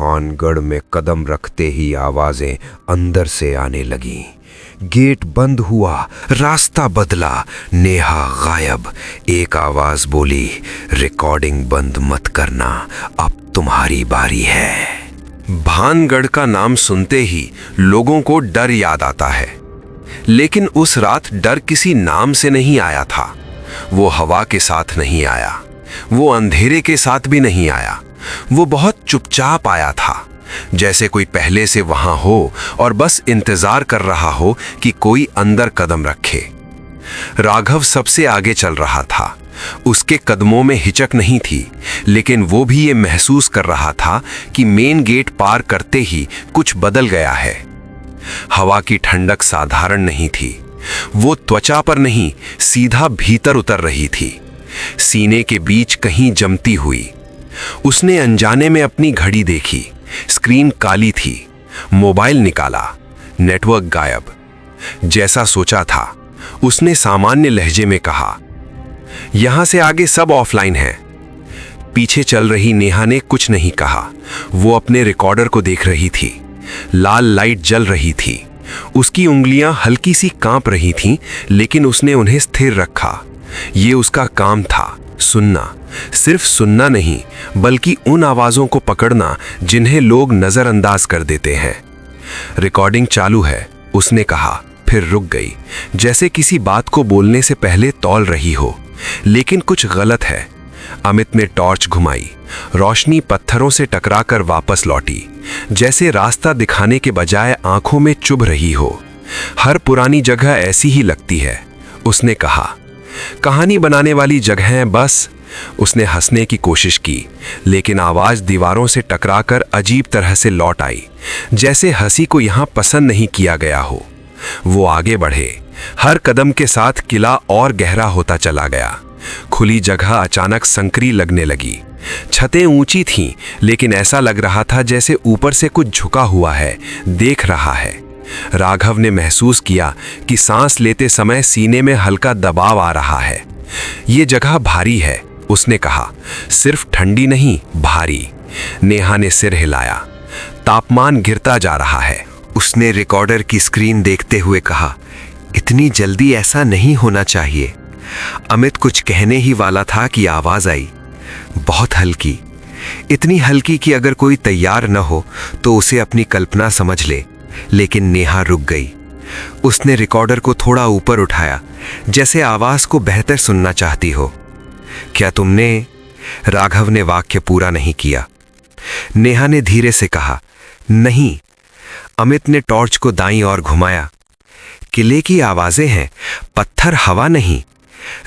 भानगढ़ में कदम रखते ही आवाजें अंदर से आने लगीं। गेट बंद हुआ, रास्ता बदला, नेहा गायब। एक आवाज बोली, रिकॉर्डिंग बंद मत करना, अब तुम्हारी बारी है। भानगढ़ का नाम सुनते ही लोगों को डर याद आता है, लेकिन उस रात डर किसी नाम से नहीं आया था। वो हवा के साथ नहीं आया, वो अंधेरे के साथ भी नहीं आया। वो बहुत चुपचाप आया था, जैसे कोई पहले से वहां हो और बस इंतजार कर रहा हो कि कोई अंदर कदम रखे। राघव सबसे आगे चल रहा था। उसके कदमों में हिचक नहीं थी, लेकिन वो भी ये महसूस कर रहा था कि मेन गेट पार करते ही कुछ बदल गया है। हवा की ठंडक साधारण नहीं थी, वो त्वचा पर नहीं, सीधा भीतर उतर रही थी, सीने के बीच कहीं जमती हुई। उसने अनजाने में अपनी घड़ी देखी, स्क्रीन काली थी। मोबाइल निकाला, नेटवर्क गायब। जैसा सोचा था, उसने सामान्य लहजे में कहा, यहां से आगे सब ऑफलाइन है। पीछे चल रही नेहा ने कुछ नहीं कहा। वो अपने रिकॉर्डर को देख रही थी। लाल लाइट जल रही थी। उसकी उंगलियां हल्की सी कांप रही थीं, लेकिन उसने उन्हें स्थिर रखा। ये उसका काम था, सुनना। सिर्फ सुनना नहीं, बल्कि उन आवाजों को पकड़ना जिन्हें लोग नजरअंदाज कर देते हैं। रिकॉर्डिंग चालू है, उसने कहा, फिर रुक गई, जैसे किसी बात को बोलने से पहले तौल रही हो। लेकिन कुछ गलत है। अमित ने टॉर्च घुमाई। रोशनी पत्थरों से टकराकर वापस लौटी, जैसे रास्ता दिखाने के बजाय आंखों में चुभ रही हो। हर पुरानी जगह ऐसी ही लगती है, उसने कहा। कहानी बनाने वाली जगहें बस। उसने हंसने की कोशिश की, लेकिन आवाज दीवारों से टकराकर अजीब तरह से लौट आई, जैसे हंसी को यहां पसंद नहीं किया गया हो। वो आगे बढ़े। हर कदम के साथ किला और गहरा होता चला गया। खुली जगह अचानक संकरी लगने लगी। छतें ऊंची थीं, लेकिन ऐसा लग रहा था जैसे ऊपर से कुछ झुका हुआ है, देख रहा है। राघव ने महसूस किया कि सांस लेते समय सीने में हल्का दबाव आ रहा है। ये जगह भारी है, उसने कहा। सिर्फ ठंडी नहीं, भारी। नेहा ने सिर हिलाया। तापमान गिरता जा रहा है। उसने रिकॉर्डर की स्क्रीन देखते हुए कहा, इतनी जल्दी ऐसा नहीं होना चाहिए। अमित कुछ कहने ही वाला था कि आवाज आई, बहुत हल्की, इतनी हल्की कि अगर कोई तैयार न हो तो उसे अपनी कल्पना समझ ले। लेकिन नेहा रुक गई। उसने रिकॉर्डर को थोड़ा ऊपर उठाया, जैसे आवाज को बेहतर सुनना चाहती हो। क्या तुमने? राघव ने वाक्य पूरा नहीं किया। नेहा ने धीरे से कहा, नहीं। अमित ने टॉर्च को दाईं ओर घुमाया। किले की आवाजें हैं, पत्थर, हवा नहीं।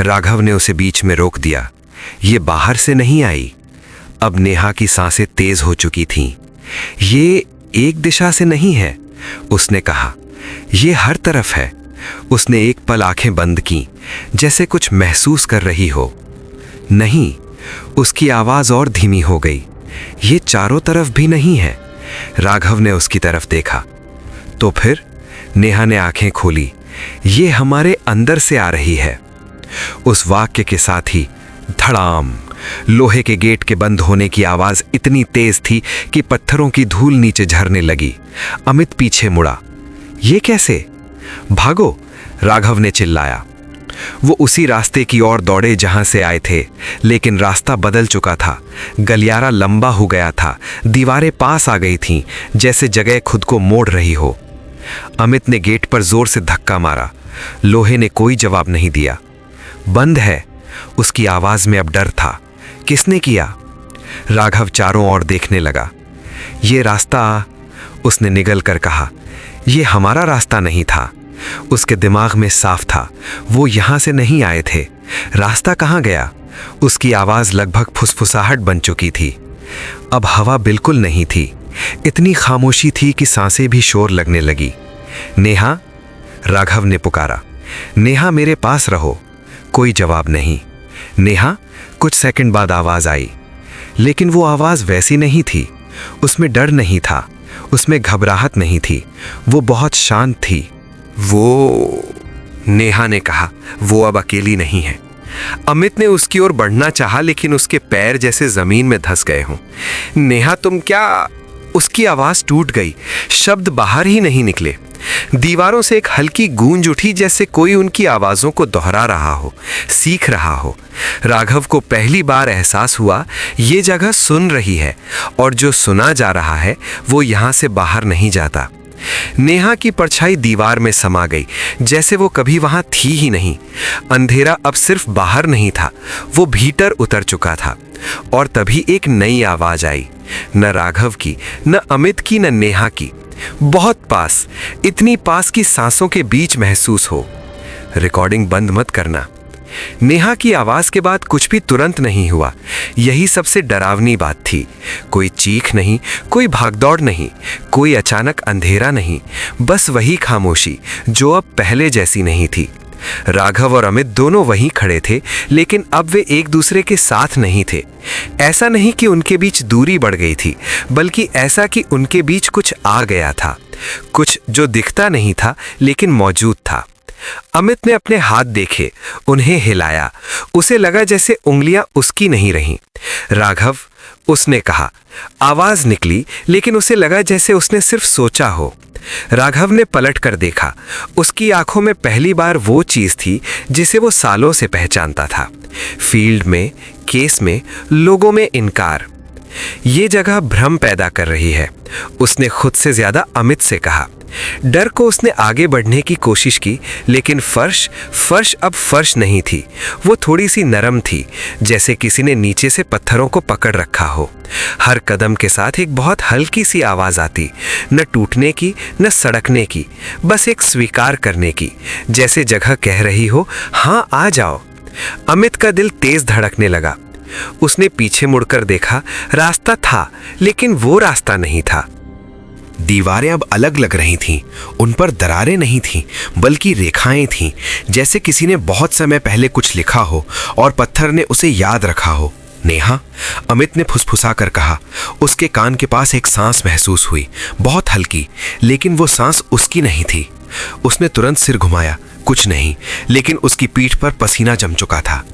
राघव ने उसे बीच में रोक दिया। ये बाहर से नहीं आई। अब नेहा की सांसें तेज हो चुकी थीं। ये एक दिशा से नहीं है, उसने कहा। ये हर तरफ है। उसने एक पल आंखें बंद की, जैसे कुछ महसूस कर रही हो। नहीं, उसकी आवाज और धीमी हो गई। ये चारों तरफ भी नहीं है। राघव ने उसकी तरफ देखा। तो फिर? नेहा ने आंखें खोली। ये हमारे अंदर से आ रही है। उस वाक्य के साथ ही धड़ाम, लोहे के गेट के बंद होने की आवाज इतनी तेज थी कि पत्थरों की धूल नीचे झरने लगी। अमित पीछे मुड़ा। ये कैसे? भागो, राघव ने चिल्लाया। वो उसी रास्ते की ओर दौड़े जहां से आए थे, लेकिन रास्ता बदल चुका था। गलियारा लंबा हो गया था, दीवारें पास आ गई थीं, जैसे जगह खुद को मोड़ रही हो। अमित ने गेट पर जोर से धक्का मारा। लोहे ने कोई जवाब नहीं दिया। बंद है, उसकी आवाज में अब डर था। किसने किया? राघव चारों ओर देखने लगा। ये रास्ता, उसने निगल कर कहा, ये हमारा रास्ता नहीं था। उसके दिमाग में साफ था, वो यहां से नहीं आए थे। रास्ता कहां गया? उसकी आवाज लगभग फुसफुसाहट बन चुकी थी। अब हवा बिल्कुल नहीं थी। इतनी खामोशी थी कि सांसें भी शोर लगने लगी। नेहा, राघव ने पुकारा। नेहा, मेरे पास रहो। कोई जवाब नहीं। नेहा, कुछ सेकंड बाद आवाज आई, लेकिन वो आवाज वैसी नहीं थी। उसमें डर नहीं था, उसमें घबराहट नहीं थी। वो बहुत शांत थी। वो, नेहा ने कहा, वो अब अकेली नहीं है। अमित ने उसकी ओर बढ़ना चाहा, लेकिन उसके पैर जैसे जमीन में धंस गए हों। नेहा, तुम क्या? उसकी आवाज टूट गई, शब्द बाहर ही नहीं निकले। दीवारों से एक हल्की गूंज उठी, जैसे कोई उनकी आवाजों को दोहरा रहा हो, सीख रहा हो। राघव को पहली बार एहसास हुआ ये जगह सुन रही है, और जो सुना जा रहा है वो यहाँ से बाहर नहीं जाता। नेहा की परछाई दीवार में समा गई, जैसे वो कभी वहां थी ही नहीं। अंधेरा अब सिर्फ बाहर नहीं था, वो भीतर उतर चुका था। और तभी एक नई आवाज आई, न राघव की, न अमित की, न नेहा की। बहुत पास, इतनी पास कि सांसों के बीच महसूस हो। रिकॉर्डिंग बंद मत करना। नेहा की आवाज के बाद कुछ भी तुरंत नहीं हुआ। यही सबसे डरावनी बात थी। कोई चीख नहीं, कोई भागदौड़ नहीं, कोई अचानक अंधेरा नहीं, बस वही खामोशी जो अब पहले जैसी नहीं थी। राघव और अमित दोनों वहीं खड़े थे, लेकिन अब वे एक दूसरे के साथ नहीं थे। ऐसा नहीं कि उनके बीच दूरी बढ़ गई थी, बल्कि ऐसा कि उनके बीच कुछ आ गया था, कुछ जो दिखता नहीं था लेकिन मौजूद था। अमित ने अपने हाथ देखे, उन्हें हिलाया। उसे लगा जैसे उंगलियां उसकी नहीं रहीं। राघव, उसने कहा। आवाज निकली, लेकिन उसे लगा जैसे उसने सिर्फ सोचा हो। राघव ने पलट कर देखा। उसकी आंखों में पहली बार वो चीज थी जिसे वो सालों से पहचानता था। फील्ड में, केस में, लोगों में इनकार। ये जगह भ्रम पैदा कर रही है, उसने खुद से ज्यादा अमित से कहा। डर को उसने आगे बढ़ने की कोशिश की, लेकिन फर्श अब फर्श नहीं थी। वो थोड़ी सी नरम थी, जैसे किसी ने नीचे से पत्थरों को पकड़ रखा हो। हर कदम के साथ एक बहुत हल्की सी आवाज आती, न टूटने की, न सड़कने की, बस एक स्वीकार करने की, जैसे जगह कह रही हो, हाँ आ जाओ। अमित का दिल तेज धड़कने लगा। उसने पीछे मुड़कर देखा। रास्ता था, लेकिन वो रास्ता नहीं था। दीवारें अब अलग लग रही थीं। उन पर दरारें नहीं थीं, बल्कि रेखाएं थीं, जैसे किसी ने बहुत समय पहले कुछ लिखा हो और पत्थर ने उसे याद रखा हो। नेहा, अमित ने फुसफुसा कर कहा। उसके कान के पास एक सांस महसूस हुई, बहुत हल्की, लेकिन वो सांस उसकी नहीं थी। उसने तुरंत सिर घुमाया। कुछ नहीं, लेकिन उसकी पीठ पर पसीना जम चुका था।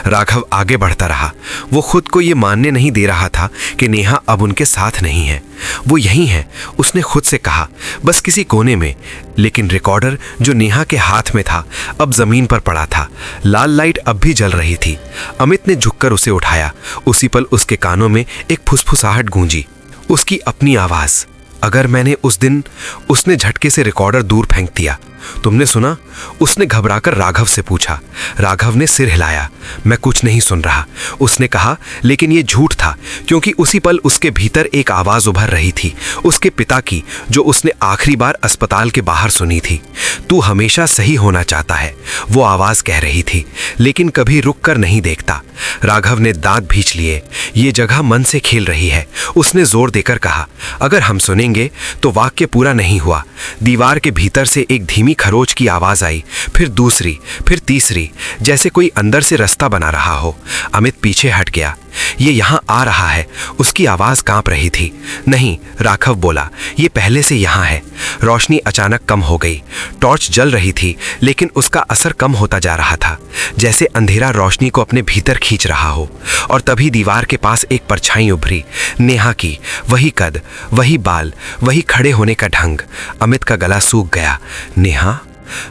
राघव आगे बढ़ता रहा। वो खुद को ये मानने नहीं दे रहा था कि नेहा अब उनके साथ नहीं है। वो यहीं है, उसने खुद से कहा, बस किसी कोने में। लेकिन रिकॉर्डर जो नेहा के हाथ में था अब जमीन पर पड़ा था। लाल लाइट अब भी जल रही थी। अमित ने झुककर उसे उठाया। उसी पल उसके कानों में एक फुसफुसाहट गूंजी, उसकी अपनी आवाज। अगर मैंने उस दिन, उसने झटके से रिकॉर्डर दूर फेंक दिया। तुमने सुना? उसने घबराकर राघव से पूछा। राघव ने सिर हिलाया। मैं कुछ नहीं सुन रहा, उसने कहा, लेकिन ये झूठ था, क्योंकि उसी पल उसके भीतर एक आवाज उभर रही थी, उसके पिता की, जो उसने आखिरी बार अस्पताल के बाहर सुनी थी। तू हमेशा सही होना चाहता है, वो आवाज कह रही थी, लेकिन कभी रुक कर नहीं देखता। राघव ने दांत भींच लिए। ये जगह मन से खेल रही है, उसने जोर देकर कहा। अगर हम सुनेंगे तो वाक्य पूरा नहीं हुआ। दीवार के भीतर से एक धीमी खरोच की आवाज आई, फिर दूसरी, फिर तीसरी, जैसे कोई अंदर से रास्ता बना रहा हो। अमित पीछे हट गया। ये यहां आ रहा है, उसकी आवाज कांप रही थी। नहीं, राघव बोला, ये पहले से यहां है। रोशनी अचानक कम हो गई। टॉर्च जल रही थी, लेकिन उसका असर कम होता जा रहा था, जैसे अंधेरा रोशनी को अपने भीतर खींच रहा हो। और तभी दीवार के पास एक परछाई उभरी, नेहा की। वही कद, वही बाल, वही खड़े होने का ढंग। अमित का गला सूख गया। नेहा?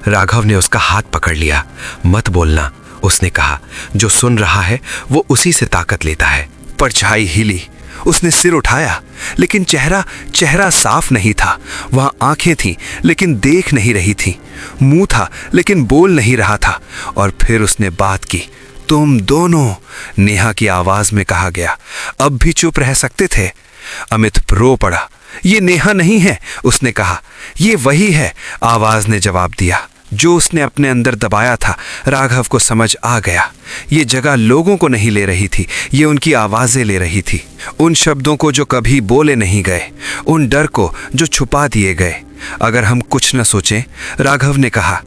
राघव ने उसका हाथ पकड़ लिया। मत बोलना, उसने कहा। जो सुन रहा है वो उसी से ताकत लेता है। परछाई हिली। उसने सिर उठाया, लेकिन चेहरा साफ नहीं था। वहां आंखें थीं, लेकिन देख नहीं रही थी। मुंह था, लेकिन बोल नहीं रहा था। और फिर उसने बात की। तुम दोनों, नेहा की आवाज में कहा गया। अब भी चुप रह सकते थे। अमित रो पड़ा। ये नेहा नहीं है, उसने कहा। ये वही है, आवाज ने जवाब दिया। जो उसने अपने अंदर दबाया था, राघव को समझ आ गया। ये जगह लोगों को नहीं ले रही थी, ये उनकी आवाजें ले रही थी। उन शब्दों को जो कभी बोले नहीं गए, उन डर को जो छुपा दिए गए। अगर हम कुछ न सोचें, राघव ने कहा,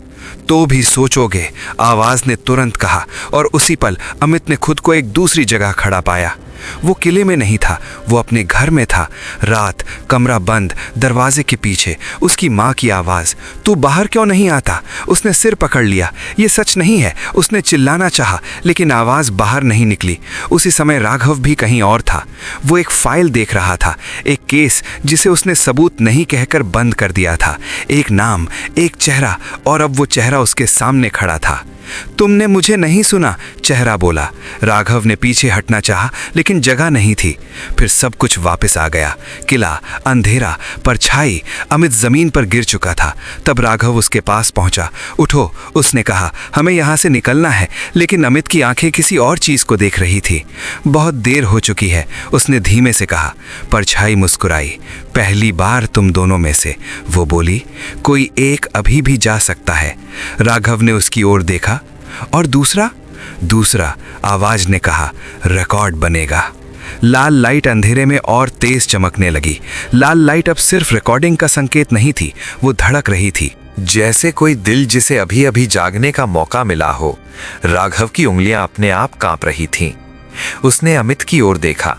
तो भी सोचोगे, आवाज ने तुरंत कहा। और उसी पल अमित ने खुद को एक दूसरी जगह खड़ा पाया। वो किले में नहीं था, वो अपने घर में था। रात, कमरा बंद, दरवाजे के पीछे उसकी माँ की आवाज़, तू बाहर क्यों नहीं आता? उसने सिर पकड़ लिया। ये सच नहीं है। उसने चिल्लाना चाहा, लेकिन आवाज़ बाहर नहीं निकली। उसी समय राघव भी कहीं और था। वो एक फाइल देख रहा था, एक केस जिसे उसने सबूत नहीं कहकर बंद कर दिया था। एक नाम, एक चेहरा, और अब वो चेहरा उसके सामने खड़ा था। तुमने मुझे नहीं सुना, चेहरा बोला। राघव ने पीछे हटना चाहा, लेकिन जगह नहीं थी। फिर सब कुछ वापस आ गया। किला, अंधेरा, परछाई। अमित जमीन पर गिर चुका था। तब राघव उसके पास पहुंचा। उठो, उसने कहा, हमें यहाँ से निकलना है। लेकिन अमित की आंखें किसी और चीज को देख रही थी। बहुत देर हो चुकी है, उसने धीमे से कहा। परछाई मुस्कुराई। पहली बार तुम दोनों में से, वो बोली। कोई एक अभी भी जा सकता है। राघव ने उसकी ओर देखा। और दूसरा, आवाज ने कहा, रिकॉर्ड बनेगा। लाल लाइट अंधेरे में और तेज चमकने लगी। लाल लाइट अब सिर्फ रिकॉर्डिंग का संकेत नहीं थी, वो धड़क रही थी। जैसे कोई दिल जिसे अभी अभी जागने का मौका मिला हो। राघव की उंगलियां अपने आप कांप रही थीं। उसने अमित की ओर देखा।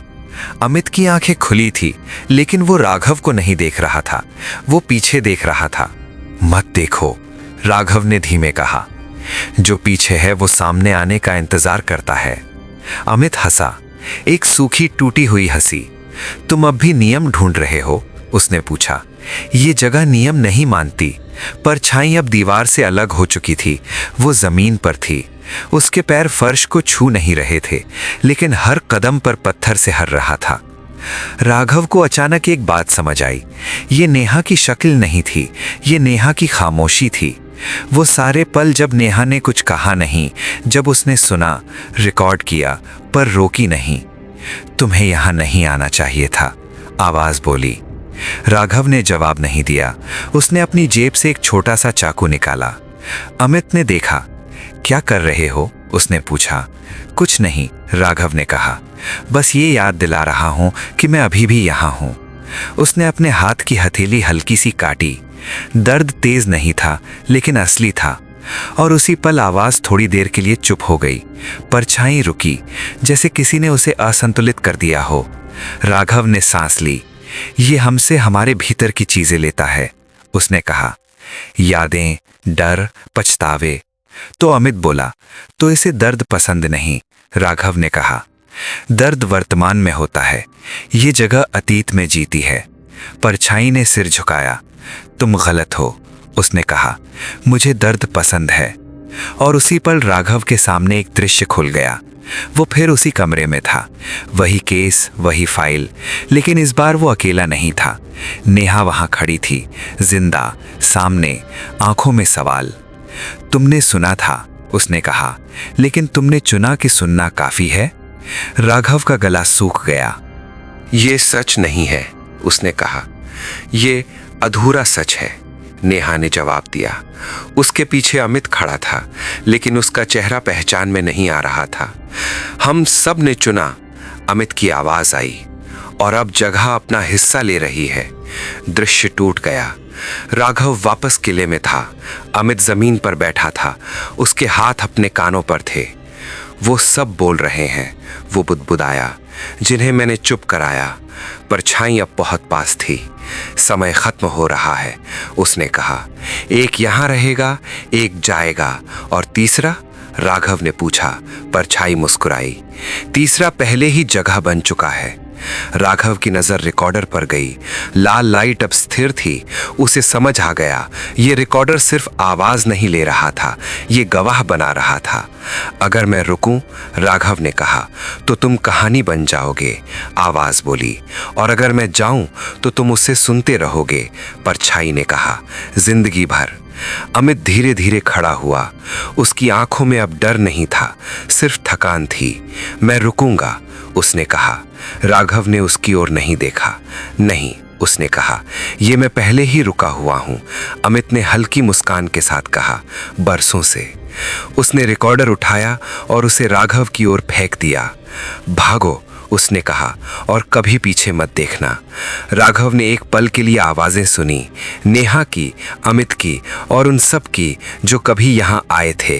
अमित की आंखें खुली थी, लेकिन वो राघव को नहीं देख रहा था, वो पीछे देख रहा था। मत देखो, राघव ने धीमे कहा। जो पीछे है वो सामने आने का इंतजार करता है। अमित हंसा, एक सूखी टूटी हुई हंसी। तुम अब भी नियम ढूंढ रहे हो? उसने पूछा। ये जगह नियम नहीं मानती। परछाई अब दीवार से अलग हो चुकी थी। वो जमीन पर थी। उसके पैर फर्श को छू नहीं रहे थे, लेकिन हर कदम पर पत्थर से हर रहा था। राघव को अचानक एक बात समझ आई। ये नेहा की शक्ल नहीं थी, ये नेहा की खामोशी थी। वो सारे पल जब नेहा ने कुछ कहा नहीं, जब उसने सुना, रिकॉर्ड किया, पर रोकी नहीं। तुम्हें यहां नहीं आना चाहिए था, आवाज बोली। राघव ने जवाब नहीं दिया। उसने अपनी जेब से एक छोटा सा चाकू निकाला। अमित ने देखा। क्या कर रहे हो? उसने पूछा। कुछ नहीं, राघव ने कहा। बस ये याद दिला रहा हूं कि मैं अभी भी यहां हूं। उसने अपने हाथ की हथेली हल्की सी काटी। दर्द तेज नहीं था, लेकिन असली था। और उसी पल आवाज थोड़ी देर के लिए चुप हो गई। परछाई रुकी, जैसे किसी ने उसे असंतुलित कर दिया हो। राघव ने सांस ली। ये हमसे हमारे भीतर की चीजें लेता है, उसने कहा। यादें, डर, पछतावे। तो अमित बोला, तो इसे दर्द पसंद नहीं, राघव ने कहा। दर्द वर्तमान में होता है, ये जगह अतीत में जीती है। परछाई ने सिर झुकाया। तुम गलत हो, उसने कहा। मुझे दर्द पसंद है। और उसी पल राघव के सामने एक दृश्य खुल गया। वो फिर उसी कमरे में था। वही केस, वही फाइल, लेकिन इस बार वो अकेला नहीं था। नेहा वहां खड़ी थी, जिंदा, सामने, आंखों में सवाल। तुमने सुना था, उसने कहा, लेकिन तुमने चुना कि सुनना काफी है। राघव का गला सूख गया। ये सच नहीं है, उसने कहा। ये अधूरा सच है, नेहा ने जवाब दिया। उसके पीछे अमित खड़ा था, लेकिन उसका चेहरा पहचान में नहीं आ रहा था। हम सब ने चुना, अमित की आवाज आई। और अब जगह अपना हिस्सा ले रही है। दृश्य टूट गया। राघव वापस किले में था। अमित जमीन पर बैठा था, उसके हाथ अपने कानों पर थे। वो सब बोल रहे हैं, वो बुदबुदाया, जिन्हें मैंने चुप कराया। परछाई अब बहुत पास थी। समय खत्म हो रहा है, उसने कहा। एक यहां रहेगा, एक जाएगा, और तीसरा? राघव ने पूछा। परछाई मुस्कुराई। तीसरा पहले ही जगह बन चुका है। राघव की नजर रिकॉर्डर पर गई। लाल लाइट अब स्थिर थी। उसे समझ आ गया, ये रिकॉर्डर सिर्फ आवाज नहीं ले रहा था, ये गवाह बना रहा था। अगर मैं रुकूं, राघव ने कहा, तो तुम कहानी बन जाओगे, आवाज बोली। और अगर मैं जाऊं तो तुम उसे सुनते रहोगे, परछाई ने कहा, जिंदगी भर। अमित धीरे धीरे खड़ा हुआ। उसकी आंखों में अब डर नहीं था, सिर्फ थकान थी। मैं रुकूंगा, उसने कहा। राघव ने उसकी ओर नहीं देखा। नहीं, उसने कहा, यह मैं पहले ही रुका हुआ हूं। अमित ने हल्की मुस्कान के साथ कहा, बरसों से। उसने रिकॉर्डर उठाया और उसे राघव की ओर फेंक दिया। भागो, उसने कहा, और कभी पीछे मत देखना। राघव ने एक पल के लिए आवाजें सुनी, नेहा की, अमित की और उन सब की जो कभी यहाँ आए थे।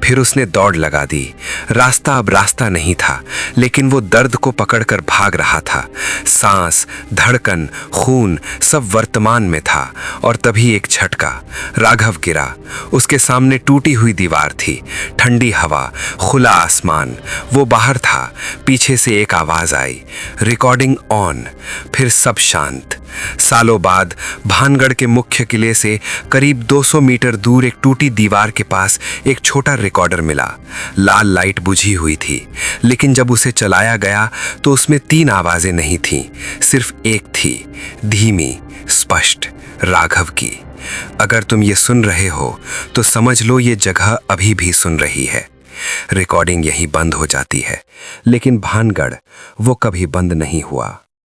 फिर उसने दौड़ लगा दी। रास्ता अब रास्ता नहीं था, लेकिन वो दर्द को पकड़कर भाग रहा था। सांस, धड़कन, खून सब वर्तमान में था। और तभी एक झटका, राघव गिरा। उसके सामने टूटी हुई दीवार थी, ठंडी हवा, खुला आसमान। वो बाहर था। पीछे से एक आवाज आई, रिकॉर्डिंग ऑन। फिर सब शांत। सालों बाद भानगढ़ के मुख्य किले से करीब 200 मीटर दूर एक टूटी दीवार के पास एक छोटा रिकॉर्डर मिला। लाल लाइट बुझी हुई थी, लेकिन जब उसे चलाया गया तो उसमें 3 आवाजें नहीं थीं, सिर्फ एक थी, धीमी, स्पष्ट, राघव की। अगर तुम ये सुन रहे हो तो समझ लो ये जगह अभी भी सुन रही है। रिकॉर्डिंग यहीं बंद हो जाती है, लेकिन भानगढ़ वो कभी बंद नहीं हुआ।